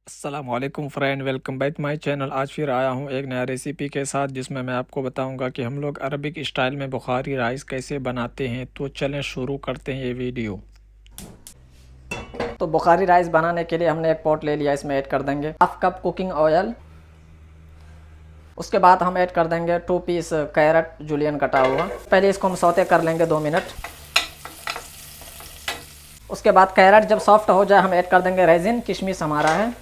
अस्सलामुअलैकुम friend, welcome back my channel. आज फिर आया हूँ एक नया रेसिपी के साथ जिसमें मैं आपको बताऊंगा कि हम लोग अरबिक स्टाइल में बुखारी राइस कैसे बनाते हैं। तो चलें शुरू करते हैं ये वीडियो। तो बुखारी राइस बनाने के लिए हमने एक पॉट ले लिया, इसमें ऐड कर देंगे हाफ कप कुकिंग ऑयल। उसके बाद हम ऐड कर देंगे 2 पीस कैरेट जूलियन कटा हुआ। पहले इसको हम सौते कर लेंगे 2 मिनट। उसके बाद कैरेट जब सॉफ्ट हो जाए हम ऐड कर देंगे रेजिन, किशमिश हमारा है।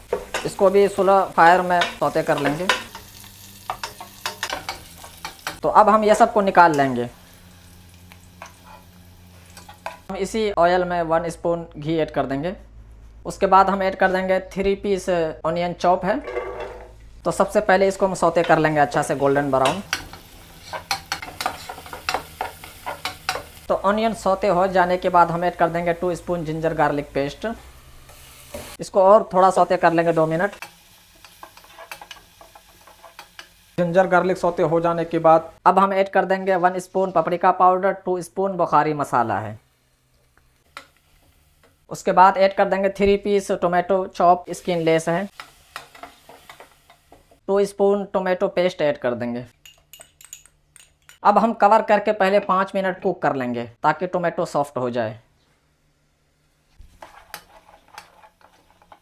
इसको भी स्लो फायर में सौते कर लेंगे। तो अब हम ये सब को निकाल लेंगे। हम इसी ऑयल में 1 स्पून घी ऐड कर देंगे। उसके बाद हम ऐड कर देंगे 3 पीस ऑनियन चॉप है। तो सबसे पहले इसको हम सौते कर लेंगे अच्छा से गोल्डन ब्राउन। तो ऑनियन सौते हो जाने के बाद हम ऐड कर देंगे 2 स्पून जिंजर गार्लिक पेस्ट। इसको और थोड़ा सौते कर लेंगे 2 मिनट। जिंजर गार्लिक सौते हो जाने के बाद अब हम ऐड कर देंगे 1 spoon paprika powder, 2 spoon Bukhari मसाला है। उसके बाद ऐड कर देंगे 3 पीस टोमेटो चॉप स्किनलेस है। 2 स्पून टोमेटो पेस्ट ऐड कर देंगे। अब हम कवर करके पहले 5 मिनट कुक कर लेंगे ताकि टोमेटो सॉफ्ट हो जाए।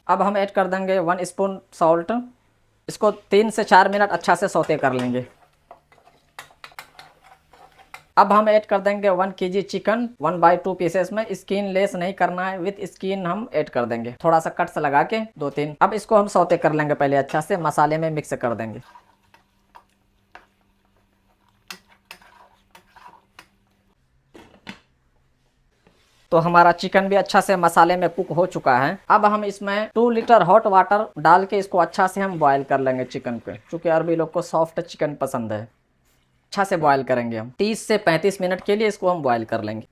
अब हम ऐड कर देंगे 1 स्पून सॉल्ट। इसको 3 से 4 मिनट अच्छा से सौते कर लेंगे। अब हम ऐड कर देंगे 1 केजी चिकन 1/2 पीसेस में। स्किन लेस नहीं करना है, विथ स्किन हम ऐड कर देंगे थोड़ा सा कट से लगा के 2-3। अब इसको हम सौते कर लेंगे पहले अच्छा से, मसाले में मिक्स कर देंगे। तो हमारा चिकन भी अच्छा से मसाले में कुक हो चुका है। अब हम इसमें 2 लीटर हॉट वाटर डाल के इसको अच्छा से हम बॉयल कर लेंगे चिकन पे, क्योंकि अरबी लोग को सॉफ्ट चिकन पसंद है। अच्छा से बॉयल करेंगे हम 30 से 35 मिनट के लिए इसको हम बॉयल कर लेंगे।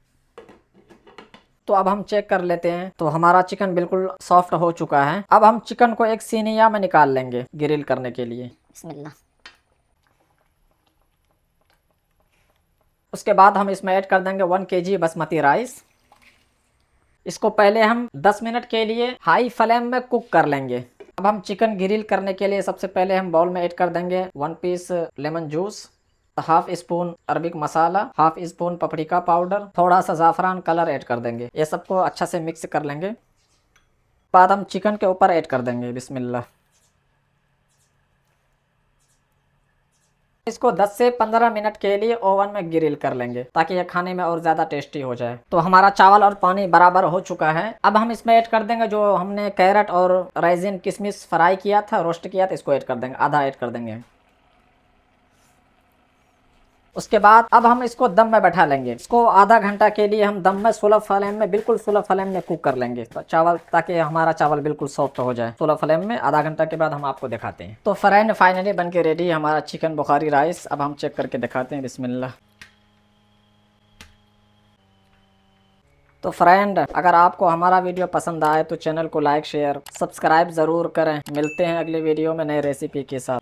तो अब हम चेक कर लेते हैं। तो हमारा चिकन बिल्कुल सॉफ्ट हो चुका है। अब हम चिकन को एक सीनिया में निकाल लेंगे ग्रिल करने के लिए। बिस्मिल्लाह। उसके बाद हम इसमें ऐड कर देंगे 1 केजी बासमती राइस। इसको पहले हम 10 मिनट के लिए हाई फ्लेम में कुक कर लेंगे। अब हम चिकन ग्रिल करने के लिए सबसे पहले हम बाउल में ऐड कर देंगे 1 piece lemon juice, half spoon Arabic मसाला, हाफ स्पून पपरिका पाउडर, थोड़ा सा ज़ाफ़रान कलर ऐड कर देंगे। ये सबको अच्छा से मिक्स कर लेंगे। बाद हम चिकन के ऊपर ऐड कर देंगे। बिस्मिल्लाह। इसको 10 से 15 मिनट के लिए ओवन में ग्रिल कर लेंगे ताकि यह खाने में और ज़्यादा टेस्टी हो जाए। तो हमारा चावल और पानी बराबर हो चुका है। अब हम इसमें ऐड कर देंगे जो हमने कैरेट और राइजिन किशमिश फ्राई किया था, रोस्ट किया था, इसको ऐड कर देंगे, आधा ऐड कर देंगे। उसके बाद अब हम इसको दम में बैठा लेंगे। इसको आधा घंटा के लिए हम दम में स्लो फ्लेम में, बिल्कुल स्लो फ्लेम में कुक कर लेंगे तो चावल, ताकि हमारा चावल बिल्कुल सॉफ्ट हो जाए। स्लो फ्लेम में आधा घंटा के बाद हम आपको दिखाते हैं। तो फ्रेंड फाइनली बन के रेडी हमारा चिकन बुखारी राइस। अब हम चेक करके दिखाते हैं। बिस्मिल्लाह। तो फ्रेंड अगर आपको हमारा वीडियो पसंद आए तो चैनल को लाइक शेयर सब्सक्राइब ज़रूर करें। मिलते हैं अगले वीडियो में नए रेसिपी के साथ।